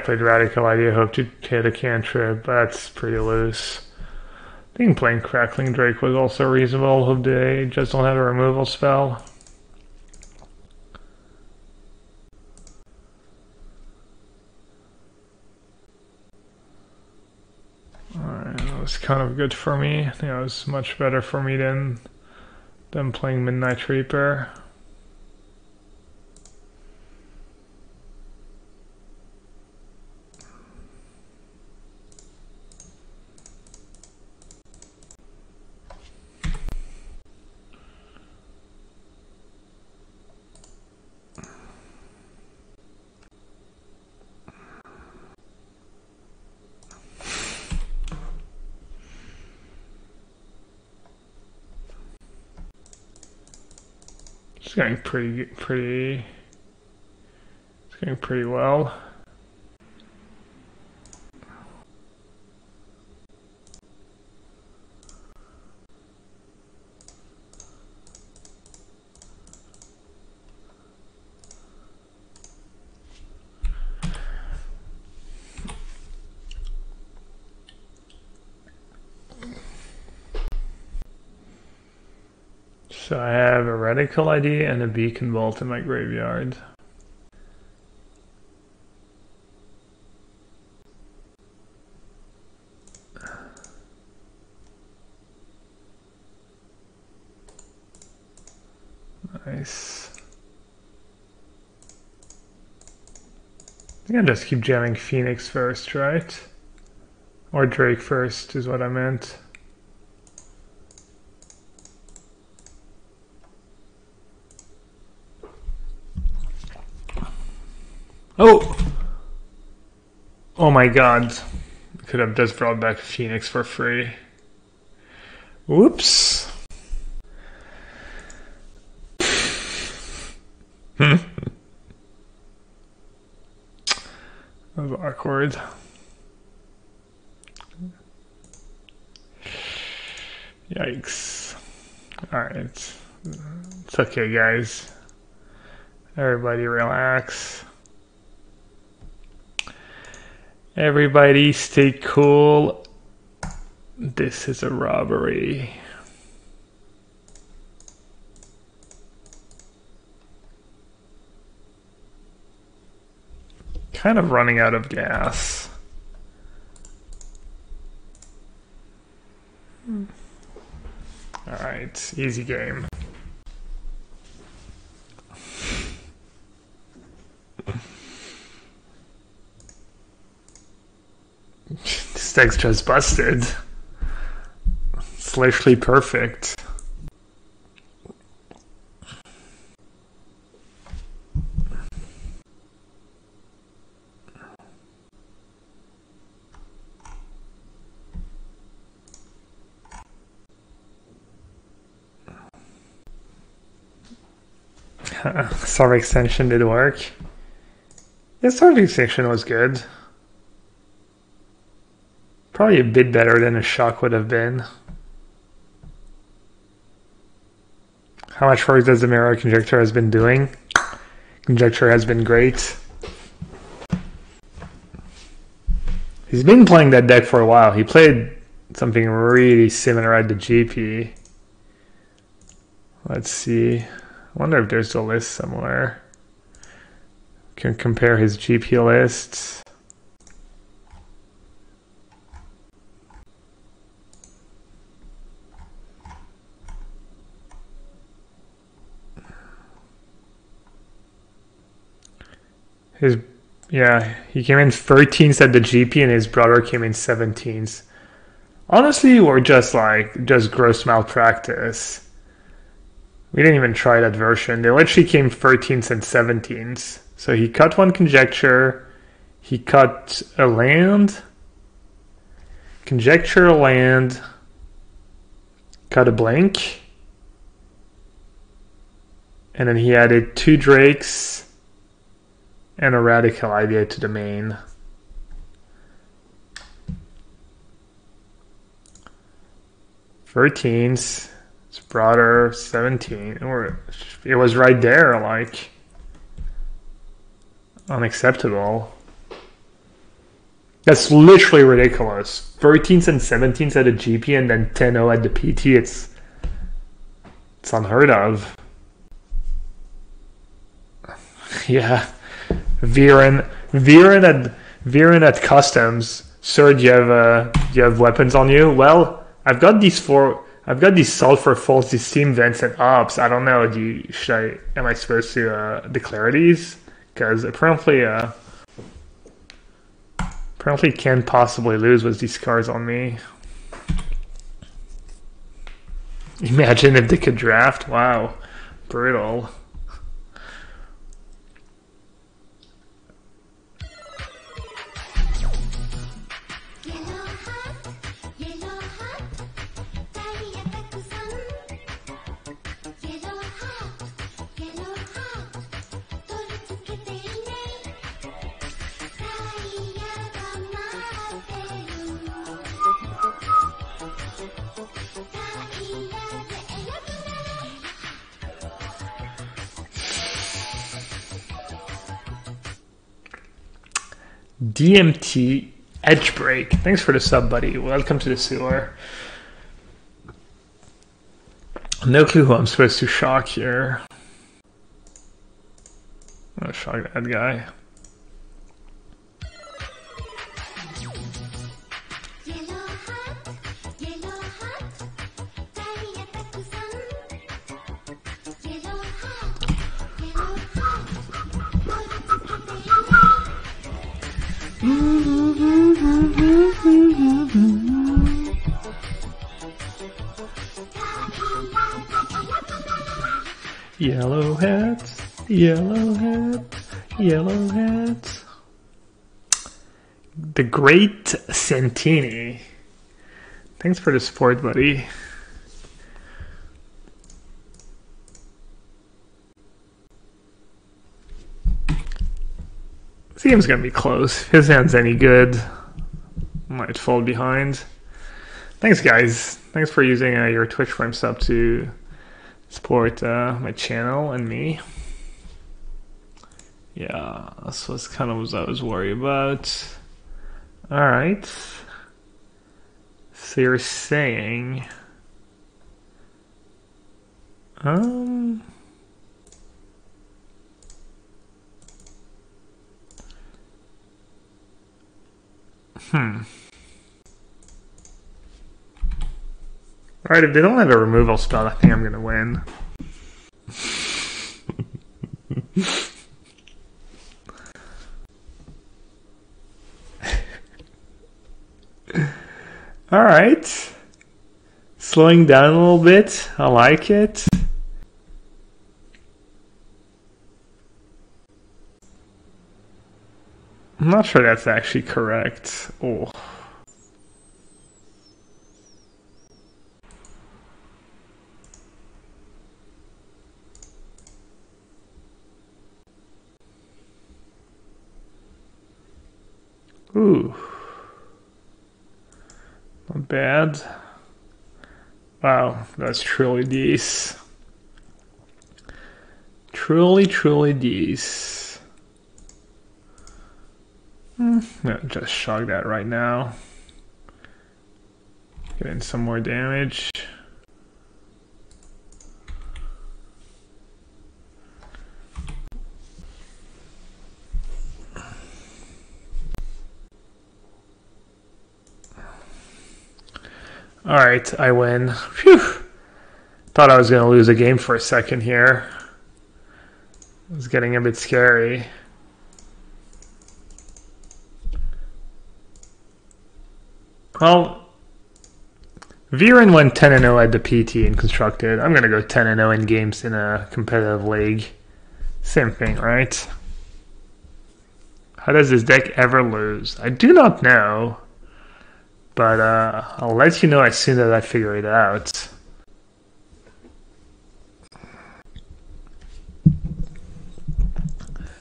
played Radical Idea, hope to hit a cantrip, but that's pretty loose. I think playing Crackling Drake was also reasonable, hope they just don't have a removal spell. Alright, that was kind of good for me. I think that was much better for me than playing Midnight Reaper. It's going pretty well. So I have a Radical ID and a Beacon Bolt in my graveyard. Nice. I think I'll just keep jamming Phoenix first, right? Or Drake first is what I meant. Oh! Oh my god. Could have just brought back Phoenix for free. Whoops. That was awkward. Yikes. Alright. It's okay, guys. Everybody relax. Everybody stay cool. This is a robbery. Kind of running out of gas. Alright, easy game. This deck's just busted. It's literally perfect. Sword Extension did work. Yeah, Sword Extension was good. Probably a bit better than a shock would have been. How much work does the Mirror Conjecture has been doing? Conjecture has been great. He's been playing that deck for a while. He played something really similar at the GP. Let's see. I wonder if there's a list somewhere. Can compare his GP lists. He came in 13th at the GP and his brother came in 17th. Honestly, we're just gross malpractice. We didn't even try that version. They literally came 13th and 17th. So he cut one conjecture, He cut a land, conjecture a land, cut a blank, and then he added 2 drakes and a radical idea to the main. Thirteens, it's broader, 17, or it was right there, like, unacceptable. That's literally ridiculous. 13s and 17s at a GP and then 10-0 at the PT, it's unheard of. Yeah, Vierren at customs. Sir, do you have weapons on you? Well, I've got these sulfur faults, these steam vents and ops. I don't know. Am I supposed to declare these? Because apparently can't possibly lose with these scars on me. Imagine if they could draft. Wow, brutal. DMT Edge Break. Thanks for the sub, buddy. Welcome to the sewer. No clue who I'm supposed to shock here. I'm gonna shock that guy. Yellow hats, yellow hats, yellow hats. The Great Santini. Thanks for the support, buddy. This game's gonna be close. If his hand's any good, might fall behind. Thanks, guys. Thanks for using your Twitch Prime sub to support my channel and me. Yeah, this was kind of what I was worried about. Alright. So you're saying... Alright, if they don't have a removal spell, I think I'm gonna win. Alright. Slowing down a little bit. I like it. I'm not sure that's actually correct. Oh. Ooh. Not bad. Wow, that's truly decent. Truly decent. No, just shock that right now. Get in some more damage. Alright, I win. Phew. Thought I was going to lose a game for a second here. It was getting a bit scary. Well, Vierren went 10-0 at the PT in Constructed. I'm going to go 10-0 in games in a competitive league. Same thing, right? How does this deck ever lose? I do not know, but I'll let you know as soon as I figure it out.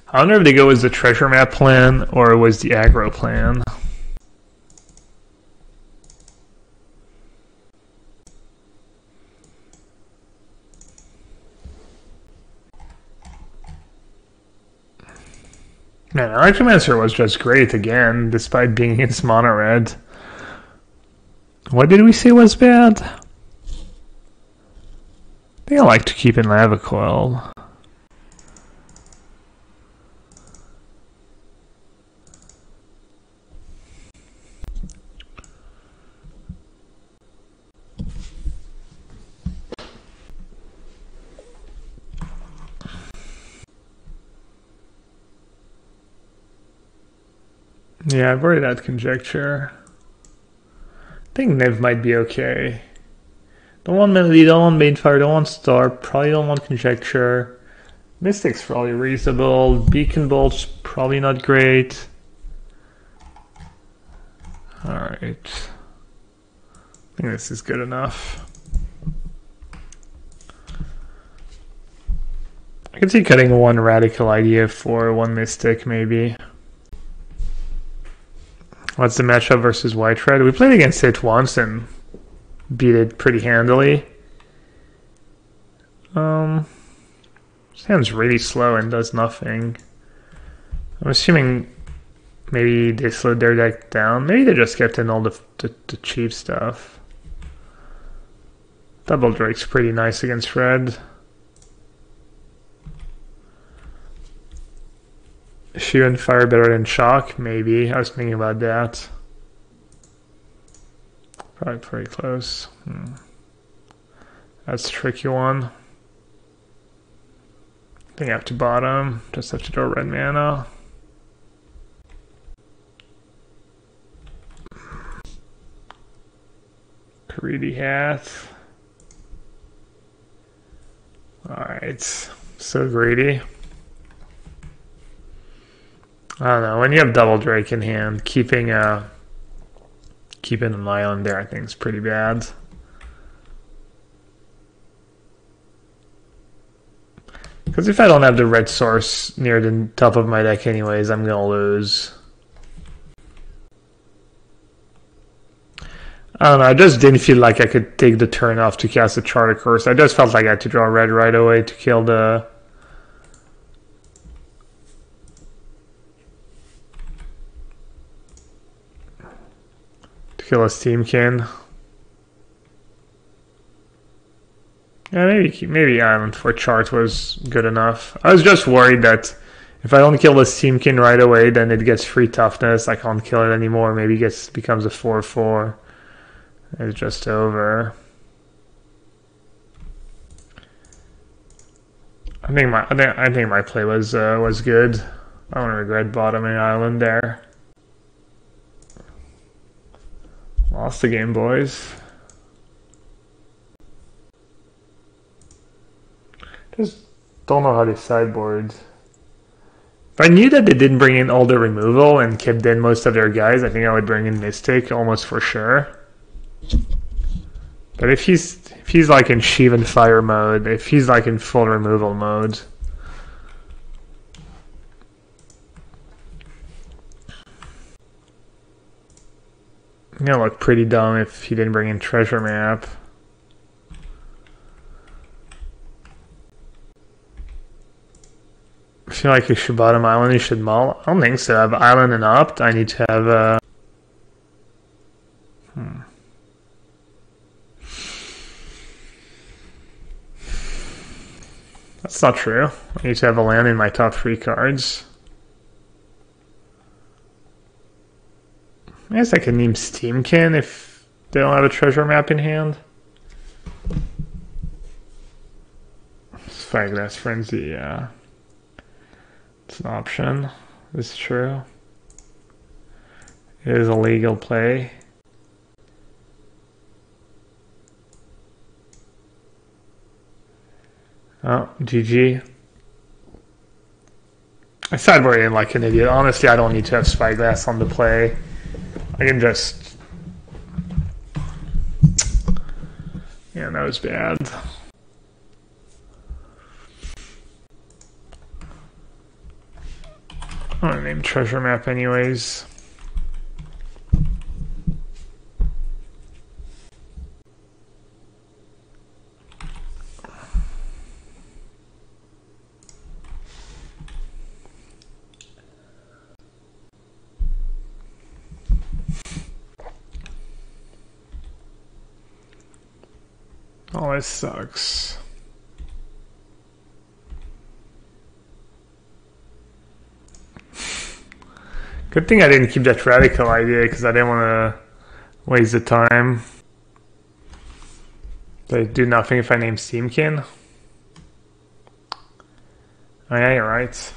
I wonder if they go with the treasure map plan or was the aggro plan. Man, Electromancer was just great again, despite being against mono red. What did we say was bad? I think I like to keep in Lava Coil. Yeah, I've already had Conjecture. I think Niv might be okay. Don't want Melody, don't want Banefire, don't want Star, probably don't want Conjecture. Mystic's probably reasonable. Beacon Bolt's probably not great. Alright. I think this is good enough. I could see cutting one Radical Idea for one Mystic, maybe. What's the matchup versus White Red? We played against it once and beat it pretty handily. Sounds really slow and does nothing. I'm assuming maybe they slowed their deck down. Maybe they just kept in all the cheap stuff. Double Drake's pretty nice against red. Shoe and Fire better than Shock? Maybe. I was thinking about that. Probably pretty close. That's a tricky one. I think I have to bottom. Just have to draw red mana. Greedy Hat. Alright. So greedy. I don't know. When you have Double Drake in hand, keeping an island there, I think is pretty bad. Because if I don't have the red source near the top of my deck anyways, I'm gonna lose. I don't know, I just didn't feel like I could take the turn off to cast a Charter Curse. I just felt like I had to draw red right away to kill the... kill a Steamkin. Yeah, maybe Island for Chart was good enough. I was just worried that if I don't kill the Steamkin right away, then it gets free toughness. I can't kill it anymore. Maybe it becomes a 4/4. It's just over. I think my play was good. I don't regret bottoming Island there. Lost the game, boys. Just don't know how they sideboard. If I knew that they didn't bring in all the removal and kept in most of their guys, I think I would bring in Mystic almost for sure. But if he's like in Sheev and Fire mode, if he's like in full removal mode, it's gonna look pretty dumb if he didn't bring in Treasure Map. I feel like you should bottom Island, you should mull. I don't think so. I have Island and Opt. I need to have That's not true. I need to have a land in my top 3 cards. I guess I can name Steamkin if they don't have a Treasure Map in hand. Spyglass Frenzy, yeah. It's an option. It's true. It is a legal play. Oh, GG. I sideboarded in like an idiot. Honestly, I don't need to have Spyglass on the play. I can just... Yeah, that was bad. I'm gonna name treasure map anyways. Oh, this sucks. Good thing I didn't keep that radical idea because I didn't want to waste the time. They do nothing if I name Steamkin. Oh yeah, you're right.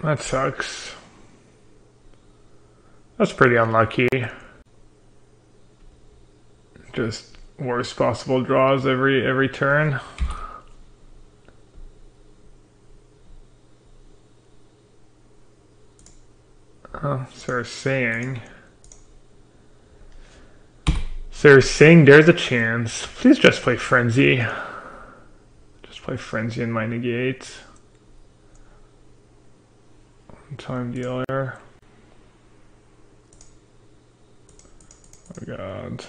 That sucks. That's pretty unlucky. Just worst possible draws every turn. Oh, so they're saying there's a chance. Please just play Frenzy. Just play Frenzy in my negate. Time dealer. Oh god.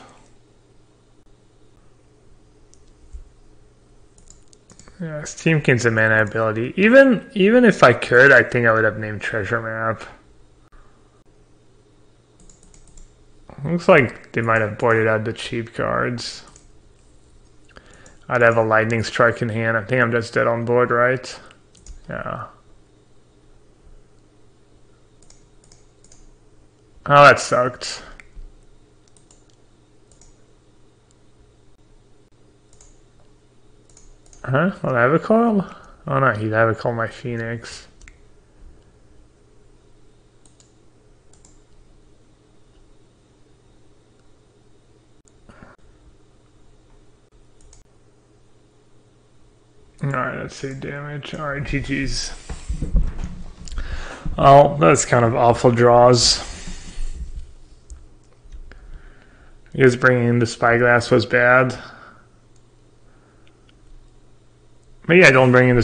Yeah, Steamkin's a mana ability. Even if I could, I think I would have named Treasure Map. Looks like they might have boarded out the cheap cards. I'd have a Lightning Strike in hand. I think I'm just dead on board, right? Yeah. Oh, that sucked. Huh? I'll have a call? Oh no, he'd have a call my Phoenix. Alright, let's see damage. Alright, GG's. Oh, that's kind of awful draws. I guess bringing in the Spyglass was bad. Maybe I don't bring in the